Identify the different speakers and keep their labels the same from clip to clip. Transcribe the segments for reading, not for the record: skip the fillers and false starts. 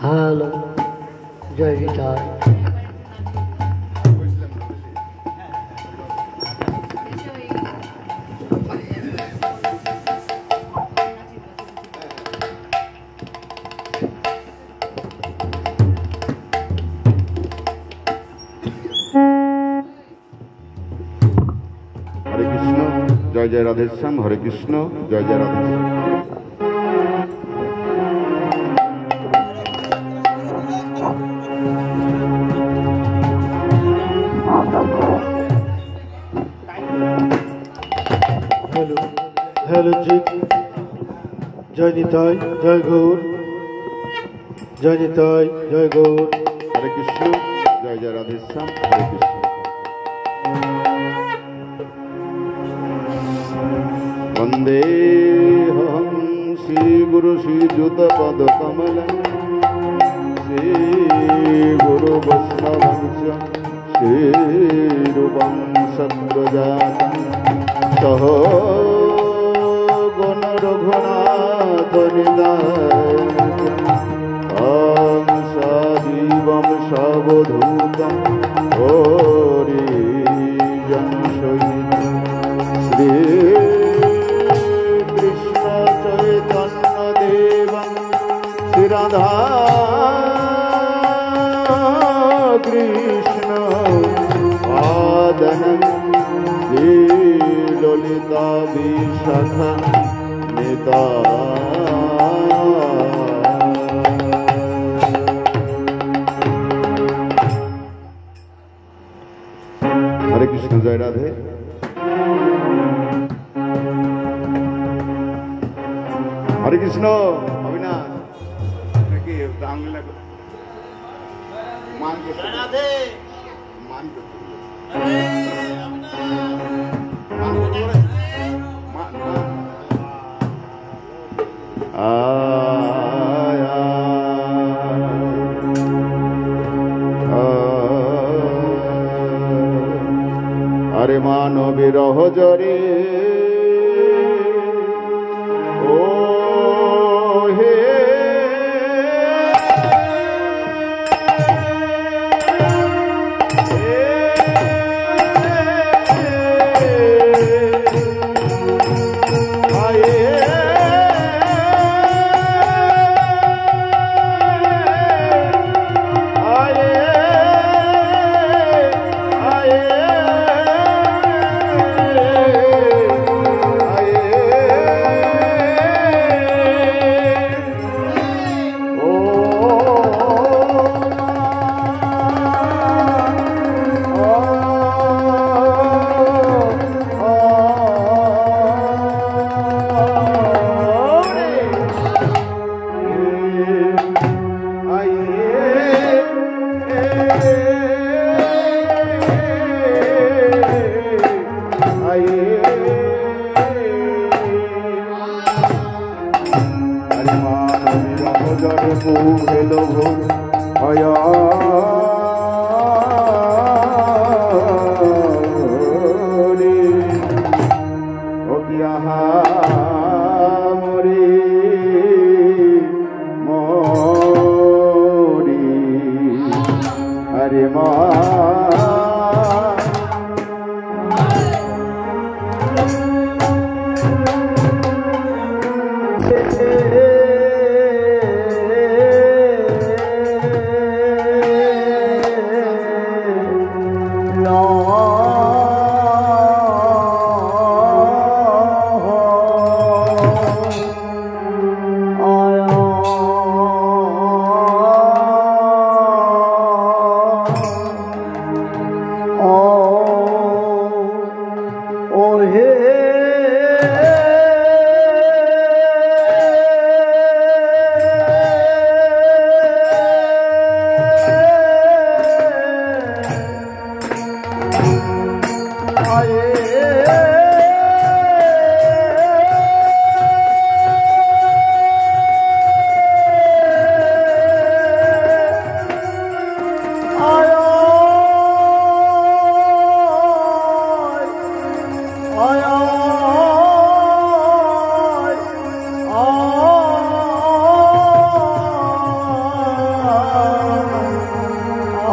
Speaker 1: Hello, জয় গীতার।
Speaker 2: हरे कृष्ण, जय जय राधेश्याम। हरे कृष्ण, जय जय राधेश्याम।
Speaker 3: हेलो हेलो जी, जय निताई, जय गौर, जय निताई, जय गौर।
Speaker 2: हरे कृष्ण, जय जय राधेश्याम। हरे कृष्ण। वंदेहं श्री गुरु श्रीयुत पद कमल श्री गुरु वैष्णवंश श्रीरूपं सत्प्रजातं सह गण रघुनाथ निदानं सजीवं सावधूतं हरिजन सहितं श्री राधा कृष्ण आदनं श्री ललिता विशाखा नेता। हरे कृष्ण, जय राधे। हरे कृष्ण। अविनाश मान राधे मान अरे मानो विरह जरे ओ हे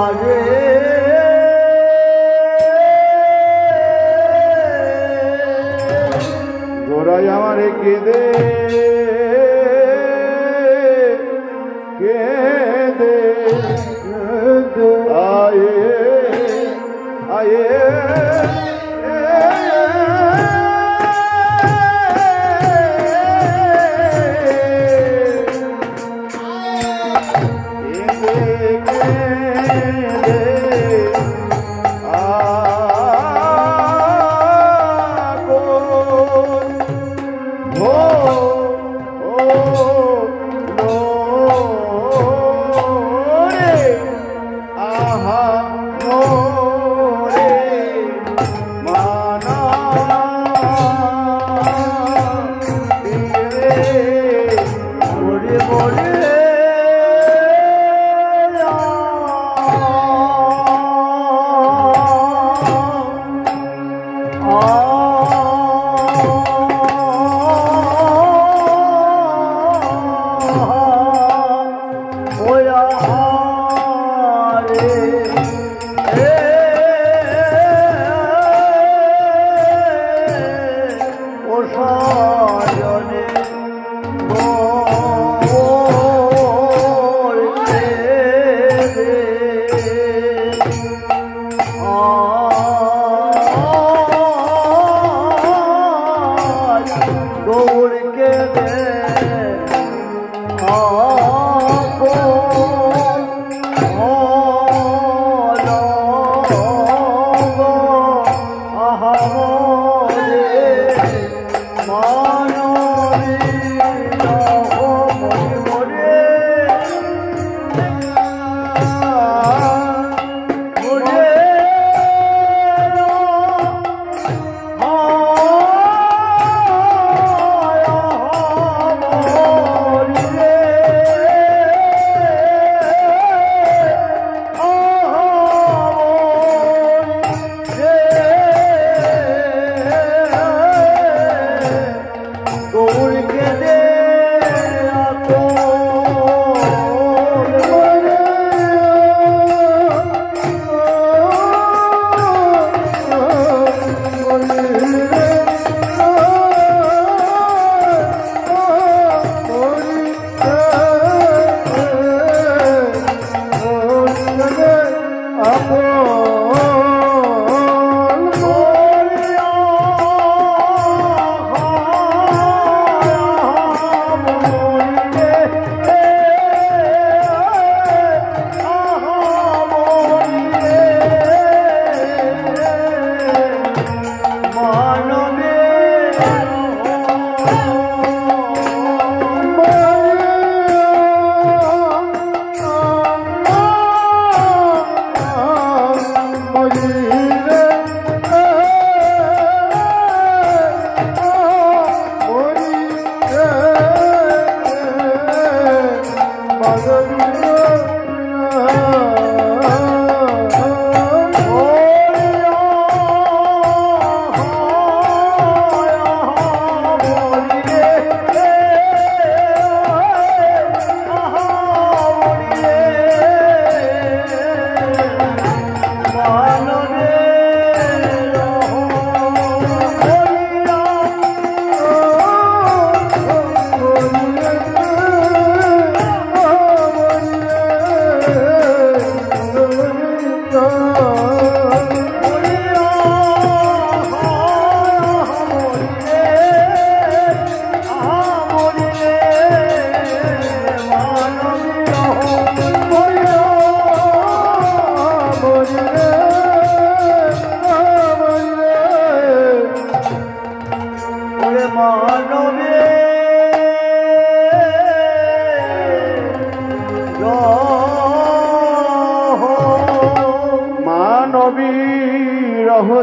Speaker 1: আরে
Speaker 2: গোরাই আমারে কেঁদে কেঁদে আয়ে আয়ে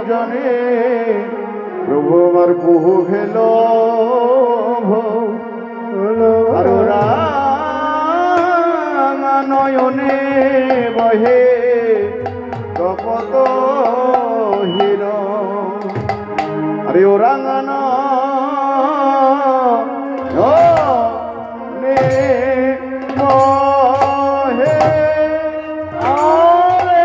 Speaker 2: জনে প্রভু আমার বহু ভেল আর নয়নে বহে কপত হির আরে ও রাঙানা বহে আরে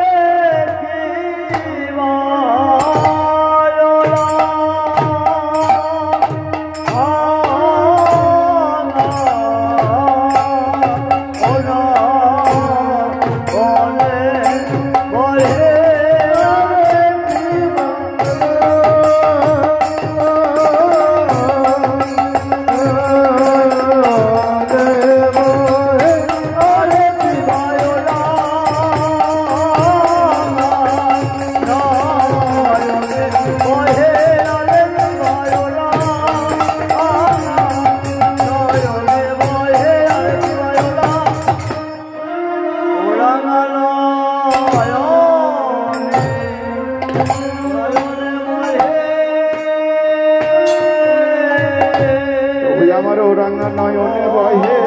Speaker 2: নয়নে বহে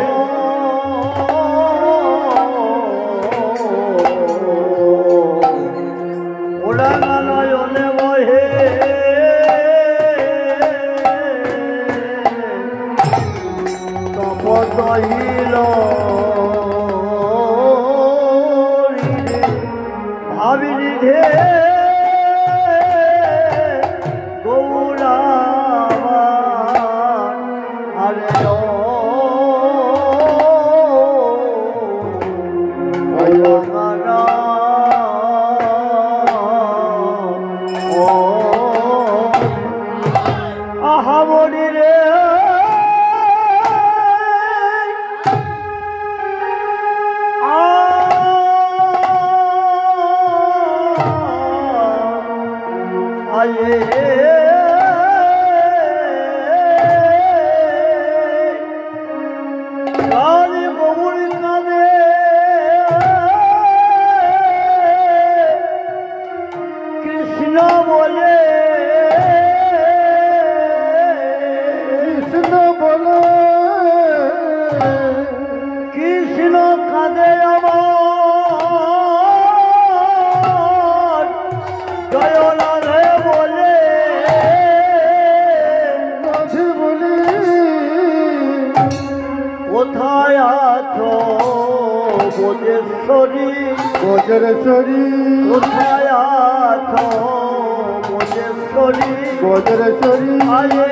Speaker 1: ওরাঙা নয়নে বহে তপতহিল ভাবিনি ঢে গৌরাবান আরে আহামরি রে আয়ে কানে ববুর কানে কৃষ্ণ বলে
Speaker 3: কৃষ্ণ বলে
Speaker 1: কৃষ্ণ কাঁদে আমার জয় রাধে বলে
Speaker 3: রাধে বলে
Speaker 1: কোথায় আছো বোজেশ্বরী
Speaker 3: বজ্রেশ্বরী
Speaker 1: কোথায় আছো বোজেশ্বরী
Speaker 3: বজ্রেশ্বরী
Speaker 1: আয়ে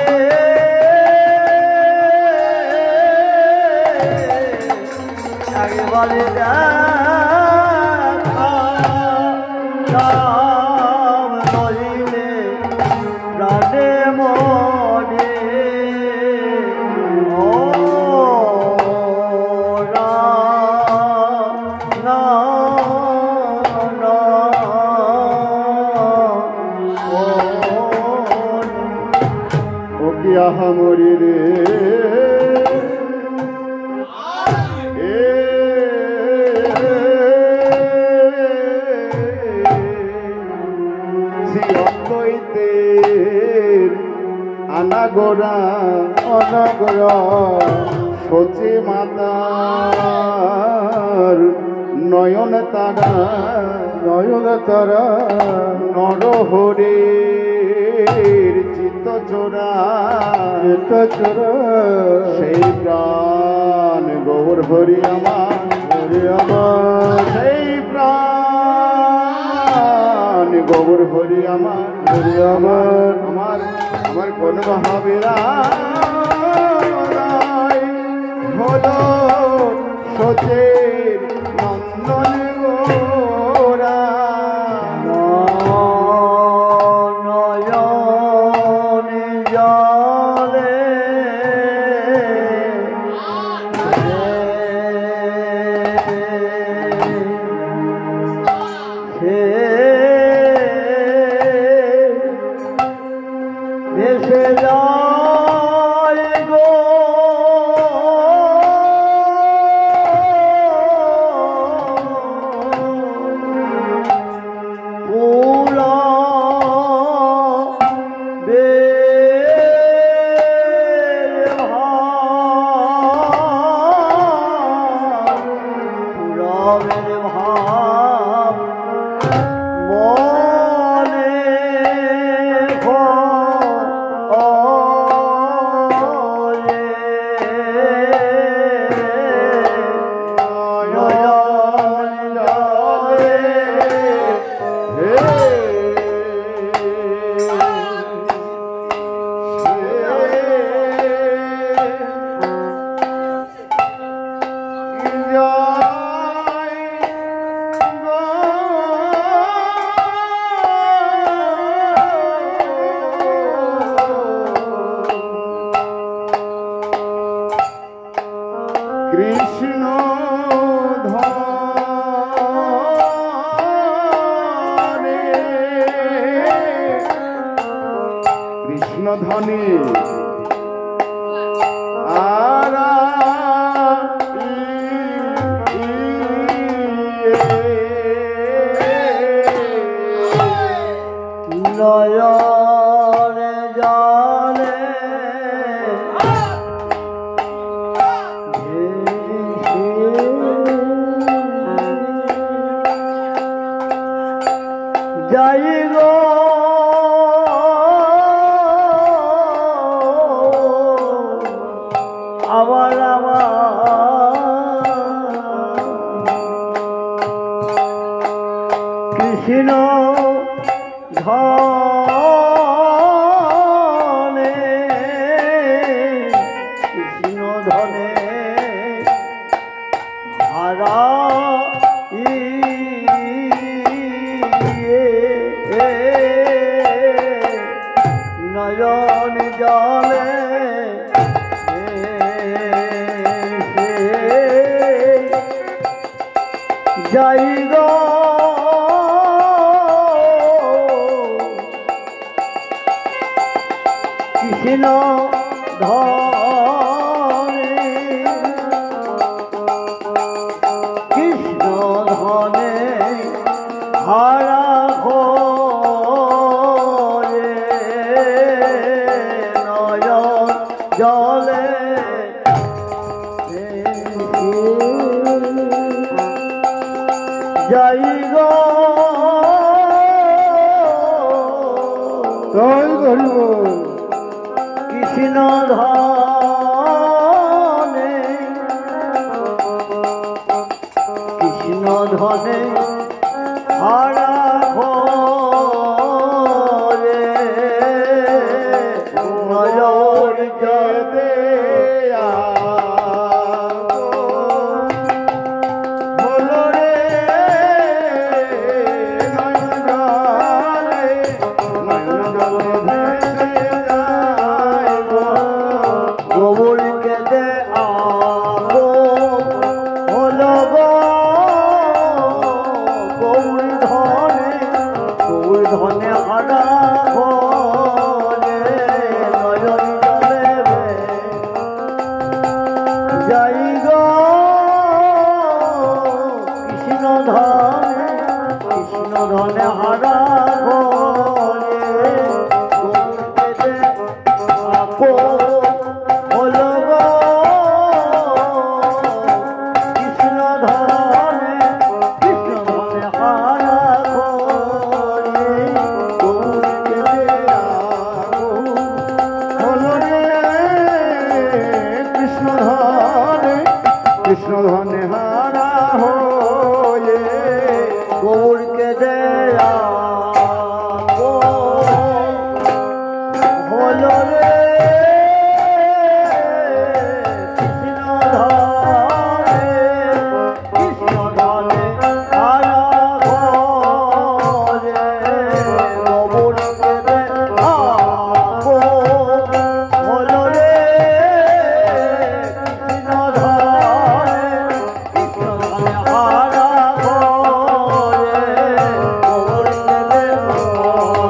Speaker 1: একবারে দেখা দাম নহিলে প্রাণে মনে ও না
Speaker 2: ও কি আহামরি রে আনাগোরা
Speaker 3: অনাগরা
Speaker 2: সচি মাতার নয়ন তারা
Speaker 3: নয়ন তারা
Speaker 2: নরহরির চিত্ত চোরা
Speaker 3: এটা চোরা
Speaker 2: সেই প্রাণ গৌর হরি আমার
Speaker 3: হরি আমার
Speaker 2: সেই প্রাণ গৌর হরি আমার
Speaker 3: হরি আমার
Speaker 2: আমার আমার কোন মহাবীরা হলো সচের নন্দন গোরা
Speaker 1: নয়নে জলে ভেসে যায় গো পুরা বের ভাব পুরা বের ভাব মনে
Speaker 2: কৃষ্ণ ধনে কৃষ্ণ ধনে আরা
Speaker 1: নয়নে জলে যাই গো আবার কৃষ্ণ ধনে কৃষ্ণ ধনে হারা নয়ন জলে যাই গো কৃষ্ণ ধনে কৃষ্ণ ধনে হারা ঘরে নয়ন জলে যাই গো
Speaker 3: জয় করিব
Speaker 1: কৃষ্ণ ধনে কৃষ্ণ ধনে হারা ঘরে নয়ন জলে ধনে হারা ঘরে নয়ন জলে যাই গো কৃষ্ণ ধনে হারা ঘরে আপো হলো গো কৃষ্ণ ধনে হারা
Speaker 3: কৃষ্ণ ধনে হারা হয়ে
Speaker 1: গৌরকে দেয়া হলো রে কৃষ্ণ ধনে হারা ঘরে গৌরকে দেয়া হলো রে কৃষ্ণ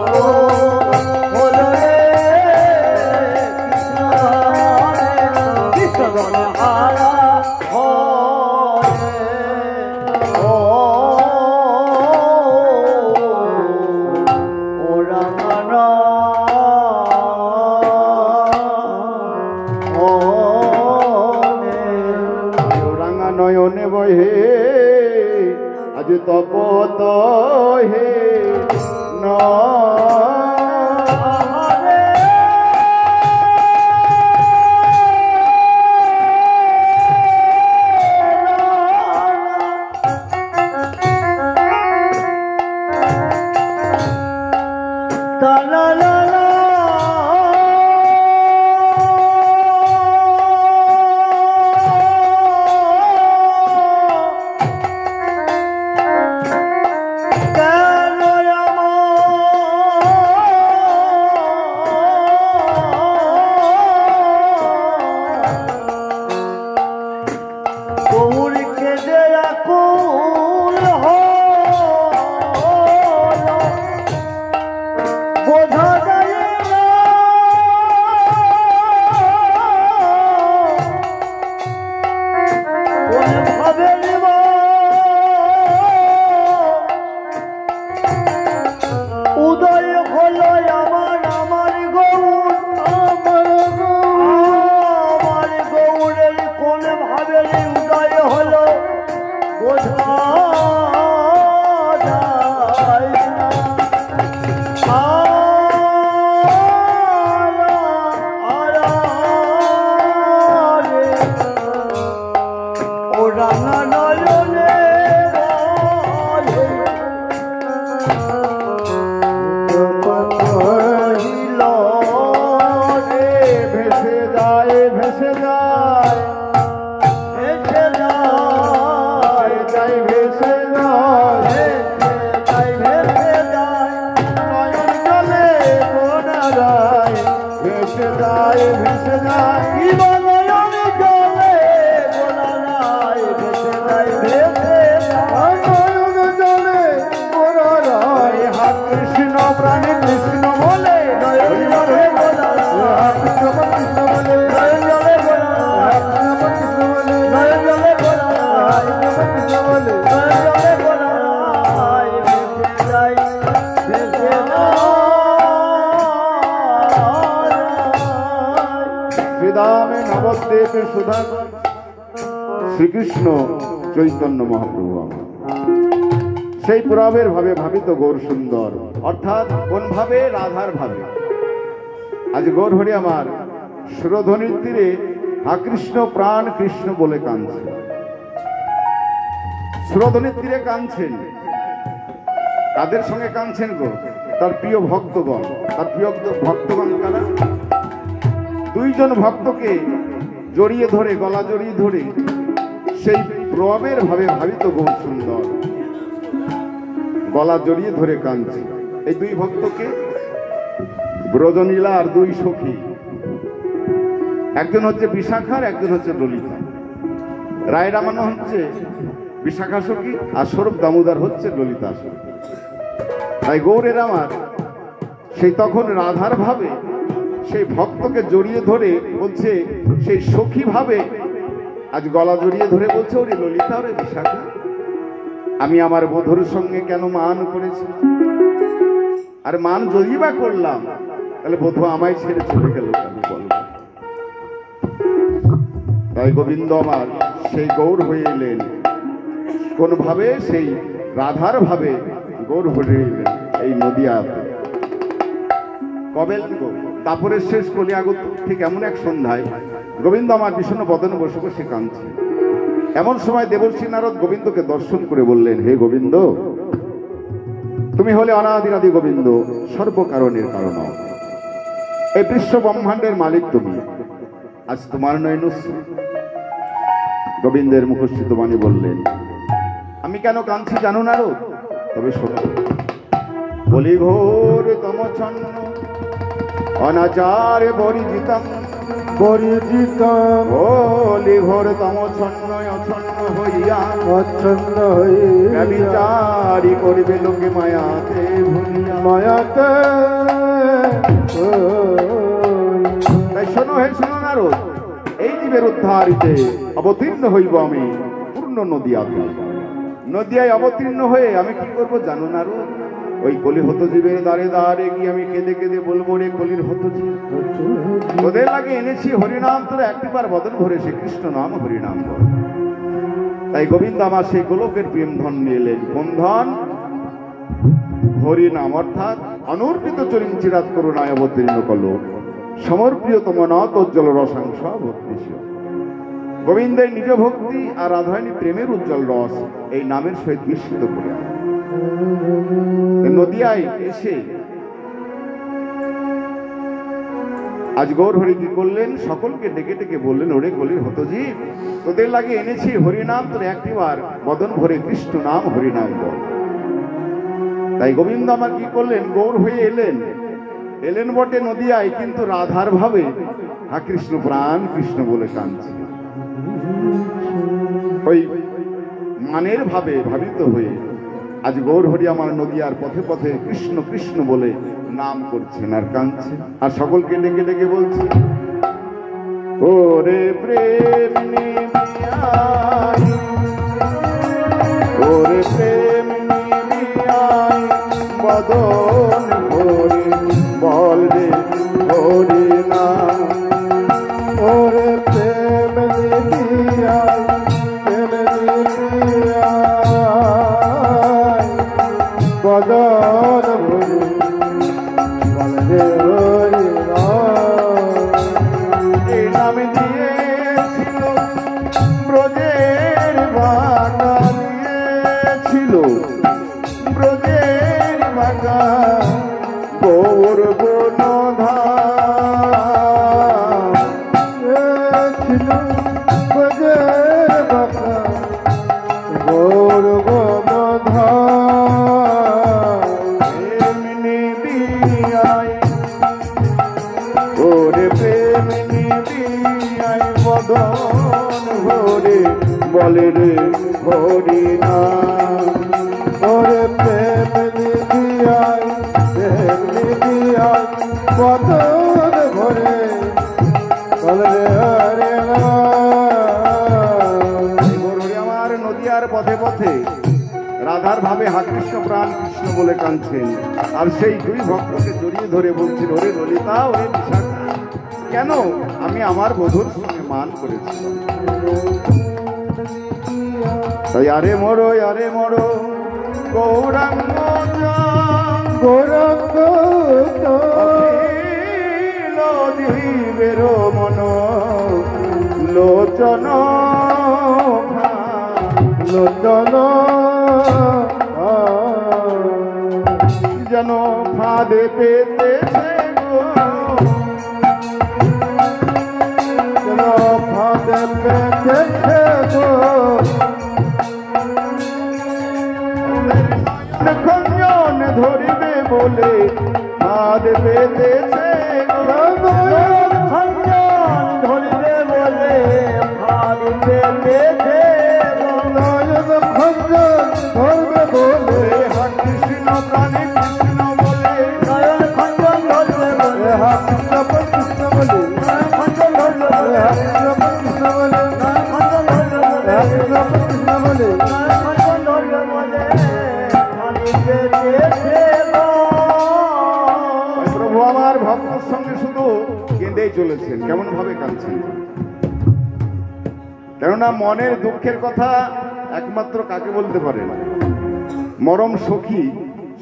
Speaker 3: নয়নে বহে আজ তপত হে না কৃষ্ণ প্রাণে কৃষ্ণ বলে
Speaker 1: নয়ন জলে গোলায়
Speaker 3: কৃষ্ণ বলে
Speaker 1: নয়ন জলে গোলায়
Speaker 3: কৃষ্ণ বলে
Speaker 1: নয়ন জলে গোলায়
Speaker 3: কৃষ্ণ বলে
Speaker 1: নয়ন জলে গোলায় ভেসে যায় ভেসে
Speaker 3: শ্রীদামে নবদ্বীপে সুধাকর শ্রীকৃষ্ণ চৈতন্য মহাপ্রভু আমার। সেই পুরাবের ভাবে ভাবিত গৌর সুন্দর, অর্থাৎ কোন ভাবে? রাধার ভাবে। আজ গৌর হরি আমার সুরধ্বনির তীরে হা কৃষ্ণ প্রাণ কৃষ্ণ বলে কাঁদছেন, সুরধ্বনির তীরে কাঁদছেন। কাদের সঙ্গে কাঁদছেন গো? তার প্রিয় ভক্তগণ। তার প্রিয় ভক্তগণ কারা? দুইজন ভক্তকে জড়িয়ে ধরে, গলা জড়িয়ে ধরে সেই প্রবের ভাবে ভাবিত গৌর সুন্দর গলা জড়িয়ে ধরে কাঁদছে। এই দুই ভক্তকে ব্রজনীলা আর দুই সখী, একজন হচ্ছে বিশাখার, একজন হচ্ছে ললিতা। রায় রামানো হচ্ছে বিশাখা সখী আর স্বরূপ দামোদর হচ্ছে ললিতা সখী। তাই গৌরের আমার সেই তখন রাধার ভাবে সেই ভক্তকে জড়িয়ে ধরে বলছে, সেই সখী ভাবে আজ গলা জড়িয়ে ধরে বলছে, ওরে ললিতা, ওরে বিশাখা, আমি আমার বধুর সঙ্গে কেন মান করেছি? আর মান যদি বা করলাম, তাহলে বধূ আমায় ছেড়ে চলে গেল কেন বল? তাই গোবিন্দ আমার সেই গৌর হয়ে এলেন কোন ভাবে? সেই রাধার ভাবে গৌর হয়ে এলেন এই নদিয়া। কবে তারপরে শেষ কলিয়াগত ঠিক এমন এক সন্ধ্যায় গোবিন্দ আমার বিষণ্ণ বদনে বসে বসে কাঁদছে। এমন সময় দেবর্ষী নারদ গোবিন্দকে দর্শন করে বললেন, হে গোবিন্দ, তুমি হলে অনাদিরাদি গোবিন্দ, সর্বকারণের কারণ, এই বিশ্ব ব্রহ্মাণ্ডের মালিক তুমি, আজ তোমার নয়নশ্রী। গোবিন্দের মুখস্থিত বাণী বললেন, আমি কেন কাঁদছি জানো নারদ? তবে শোনো। বলি ঘোর তমচ্ছন্ন অনাচার পরিজিতম
Speaker 1: পরিচিতম
Speaker 3: বলি ঘোর তমচ্ছন্ন অছন্ন হইয়া
Speaker 1: অচ্ছন্ন হইয়া
Speaker 3: বিচারি করবে লোকে মায়াতে ভুলিয়া।
Speaker 1: মায়াতে
Speaker 3: তাই শোনো, হে শোনো নারদ, এই জীবের উদ্ধারিতে অবতীর্ণ হইব আমি পূর্ণ নদিয়াতে। নদিয়ায় অবতীর্ণ হয়ে আমি কি করবো জানো নারদ? ওই কলি হত জীবের দ্বারে দ্বারে গিয়ে আমি কেঁদে কেঁদে বলবো, রে কলির হত জীব, তোদের লাগে এনেছি হরিনাম, তোরা একটিবার বদন ভরে সে কৃষ্ণ নাম হরিনাম বল। তাই গোবিন্দ আমার সেই গোলকের প্রেম ধন নিয়ে এলেন। কোন ধন? হরিনাম, অর্থাৎ অনর্পিত চরিম চিরাত করুণায় অবতীর্ণ কল সমর্প্রিয়তম নতোজ্জ্বল রসাংশ ভক্তিস। গোবিন্দের নিজ ভক্তি আর রাধারানী প্রেমের উজ্জ্বল রস এই নামের সহিত মিশ্রিত করে নদিয়ায় এসে আজ গৌর হরি কি করলেন? সকলকে ডেকে ডেকে বললেন, ওরে কলির হতজীব, তোদের লাগে এনেছি হরিনাম, তোর একটিবার বদন ভরে কৃষ্ণ নাম হরিনাম বল। তাই গোবিন্দ আমার কি করলেন? গৌর হয়ে এলেন। এলেন বটে নদিয়ায়, কিন্তু রাধার ভাবে হা কৃষ্ণ প্রাণ কৃষ্ণ বলে কাঁদছে। ওই মানের ভাবে ভাবিত হয়ে আজ গৌর হরি আমার নদিয়ার পথে পথে কৃষ্ণ কৃষ্ণ বলে নাম করছেন আর কাঁদছেন, আর সকলকে ডেকে ডেকে বলছে, ওরে প্রেম নিবিয়াই, ওরে প্রেম নিবিয়াই, বদন ভরে বল রে হরি নাম।
Speaker 1: ওরে প্রেম নিবিয়াই, প্রেম নিবিয়াই, বদন ভরে বলরে হরি নাম।
Speaker 3: এই নাম দিয়েছিল ব্রজের বাগা, দিয়েছিল ব্রজের বাগা, গৌর গুণধাম
Speaker 1: ছিল বজের বাঁকা গৌর গোবধাম।
Speaker 3: প্রেম নিবিয়াই, ওরে প্রেম নিবিয়াই, বদন ভরে বলে রে হরি নাম।
Speaker 1: ওরে প্রেম নিবিয়াই, প্রেম
Speaker 3: ভাবে হা কৃষ্ণ প্রাণ কৃষ্ণ বলে কাঁদছেন, আর সেই দুই ভক্তকে জড়িয়ে ধরে বলছেন, ওরে ললিতা, ওরে বিশাখা, কেন আমি আমার বধূর সঙ্গে মান করেছিলাম। তাই আরে মরো গৌরাঙ্গ
Speaker 1: গৌরাঙ্গ
Speaker 3: জীবের মন লোচন
Speaker 1: লোচন
Speaker 3: যেন ফাঁদে পেতেছে
Speaker 1: যেন ফাঁদে পেতেছে গো,
Speaker 3: খঞ্জন ধরিবে বলে ফাঁদ পেতেছে
Speaker 1: খঞ্জন ধরিবে বলে ফাঁদ পেতেছে, নয়ন খঞ্জন ধরবে বলে
Speaker 3: হা কৃষ্ণ প্রাণী কৃষ্ণ বলে,
Speaker 1: নয়ন খঞ্জন ধরবে বলে হা কৃষ্ণ কৃষ্ণ বলে, নয়ন খঞ্জন ধরবে বলে হা কৃষ্ণ কৃষ্ণ বলে, নয়ন খঞ্জন ধরবে বলে হা কৃষ্ণ কৃষ্ণ বলে, নয়ন খঞ্জন ধরবে বলে ফাঁদ পেতেছে গো।
Speaker 3: প্রভু আমার ভক্তের সঙ্গে শুধু কেঁদেই চলেছেন। কেমন ভাবে কাঁদছেন? কেননা মনের দুঃখের কথা একমাত্র কাকে বলতে পারেন? মরম সখী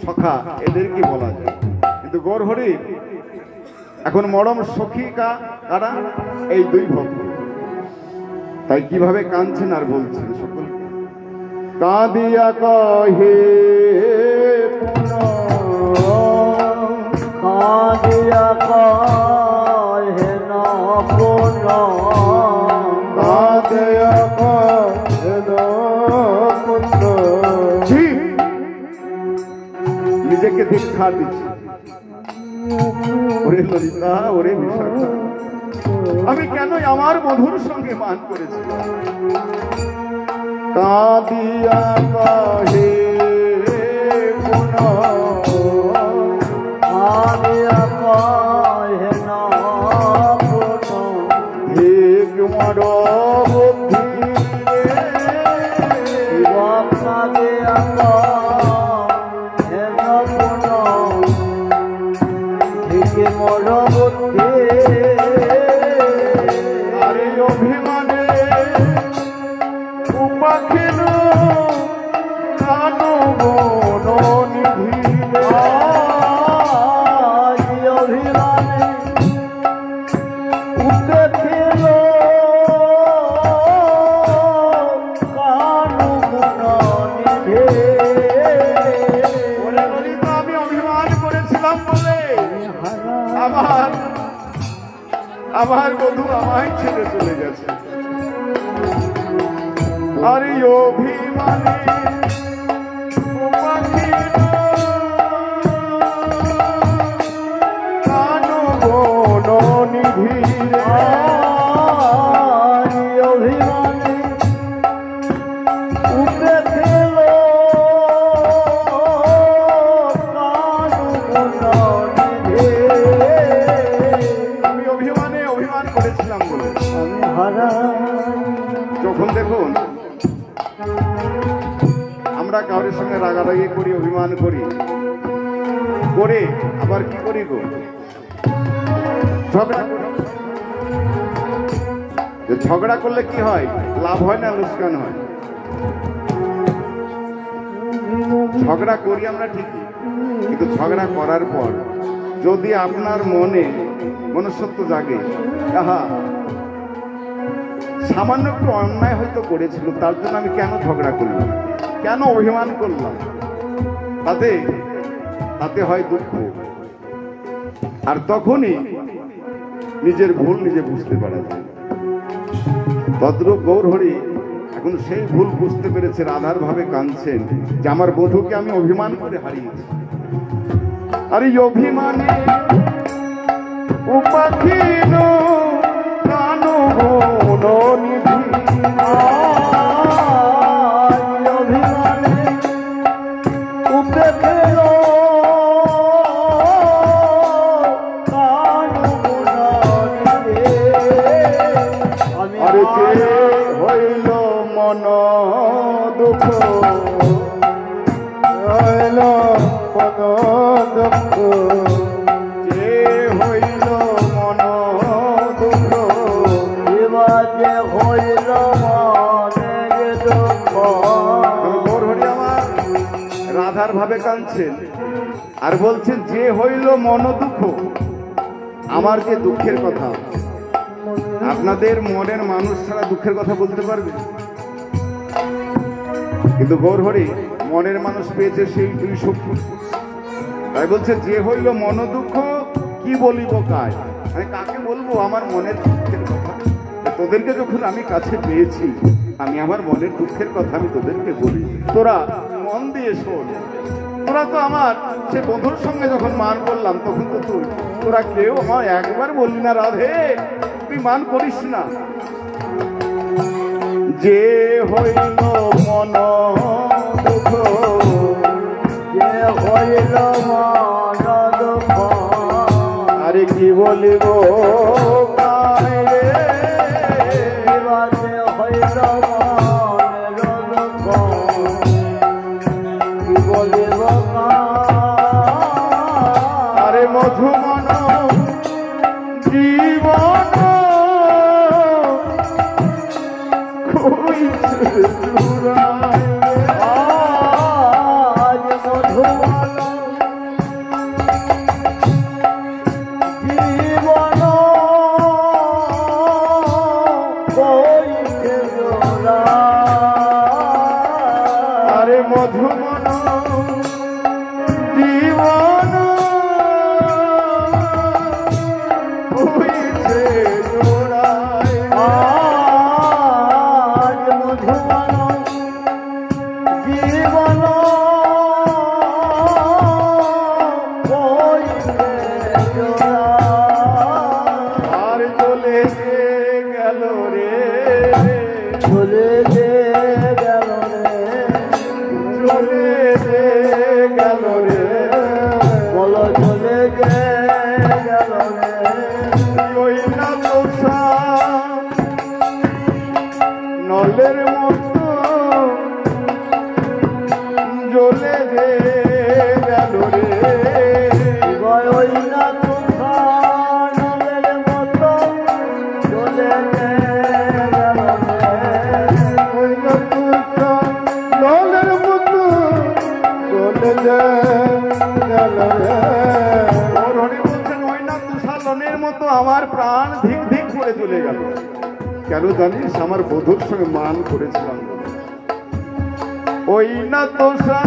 Speaker 3: সখা এদেরকে বলা যায়, কিন্তু গৌরহরি এখন মরম সখী কারা? এই দুই ভক্ত। তাই কিভাবে কাঁদছেন আর বলছেন সকল কাঁদিয়া কহে
Speaker 1: কাঁদিয়া কহে না পুনঃ, কাঁদিয়া কহে না পুনঃ।
Speaker 3: ছি! নিজেকে দীক্ষা দিচ্ছি, ওরে ললিতা, ওরে বিশাখা, আমি কেন আমার মধুর সঙ্গে মান করেছি? কাঁদিয়া কহে
Speaker 1: কাঁদিয়া কহে না পুনঃ,
Speaker 3: ঠিক মর বুদ্ধি
Speaker 1: শিবম কাঁদিয়া কহে না পুনঃ, ঠিক মোর বুদ্ধি।
Speaker 3: আরে অভিমানে উপাখিল কানো বন নিধিলে,
Speaker 1: অভিমানে উঠেছিল কানু গুণনিধে।
Speaker 3: ওরে ললিতা, আমি অভিমান করেছিলাম বলে আমার বধূ আমায় ছেড়ে চলে গেছে। আরে অভিমানে উপাখিল কানো বন নিধিলে,
Speaker 1: অভিমানে উঠেছিল কানু গুণনিধে।
Speaker 3: আমি অভিমান করেছিলাম বলে।
Speaker 1: আমি হারা
Speaker 3: যখন দেখুন আমরা কারোর সঙ্গে রাগারাগি করি, অভিমান করি, করে আবার কি করি গো? ঝগড়া করি। যে ঝগড়া করলে কি হয়? লাভ হয় না লোকসান হয়? ঝগড়া করি আমরা ঠিকই, কিন্তু ঝগড়া করার পর যদি আপনার মনে মনুষ্যত্ব জাগে, আহা সামান্য একটু অন্যায় হয়তো করেছিল, তার জন্য আমি কেন ঝগড়া করলাম, কেন অভিমান করলাম, তাতে হয় দুঃখ। আর তখনই নিজের ভুল নিজে বুঝতে পারা যায়। তদ্রূপ গৌরহরি এখন সেই ভুল বুঝতে পেরেছে, রাধার ভাবে কাঁদছেন যে আমার বধূকে আমি অভিমান করে হারিয়েছি। আরে অভিমানে উপাখিল কানো গুণনিধি,
Speaker 1: অভিমানে উঠেছিল কানু গুণনিধে।
Speaker 3: আরে যে হইল মন দুঃখ
Speaker 1: মন দুঃখ
Speaker 3: যে হইল মন দুঃখ
Speaker 1: এবার যে হইল মনের দুঃখ
Speaker 3: গৌর হরি আমার রাধার ভাবে কাঁদছেন আর বলছেন যে হইল মন দুঃখ। আমার যে দুঃখের কথা, আপনাদের মনের মানুষ ছাড়া দুঃখের কথা বলতে পারবে? কিন্তু গৌর হরি মনের মানুষ পেয়েছে সেই দুই সখী। তাই বলছে যে হইল মন দুঃখ কি বলিব কাজ, আমি কাকে বলবো আমার মনের দুঃখের কথা? তোদেরকে যখন আমি কাছে পেয়েছি, আমি আমার মনের দুঃখের কথা আমি তোদেরকে বলি। তোরা মন দিয়ে শোন। তোরা তো আমার সে বন্ধুর সঙ্গে যখন মান করলাম তখন তো তোরা কেউ আমার একবার বললি না রাধে তুই মান করিস না। যে হইল মন দুঃখ
Speaker 1: যে হইল মন দুঃখ
Speaker 3: আরে কি বলিব কায় রে?
Speaker 1: এবার যে হইল মনের দুঃখ কি বলিব
Speaker 3: আরে মধুমন জীবন কইছে চুরায় রে।
Speaker 1: আজ মধুমন জীবন কইছে চুরায়
Speaker 3: আরে মধুমন জীবন কইছে চুরায় রে।
Speaker 1: আজ মধুমন জীবন কইছে চুরায়
Speaker 3: আর চলে যে গেল রে,
Speaker 1: চলে যে গেল রে
Speaker 3: চলে যে গেল রে।
Speaker 1: বলো চলে যে গেল রে
Speaker 3: ওই না তোষা নলের মতো জ্বলে যে গেল রে।
Speaker 1: ওই না তুফানের মতো চলে যে গেল রে
Speaker 3: ওই না তোষা নলের মতো জ্বলে যে গেল রে। ওর হরি বলছেন ওই না তুষা লনের মতো আমার প্রাণ ধিক ধিক করে চলে গেল। কেন জানিস? আমার বধূর সঙ্গে মান করেছিলাম। ওই না তোষা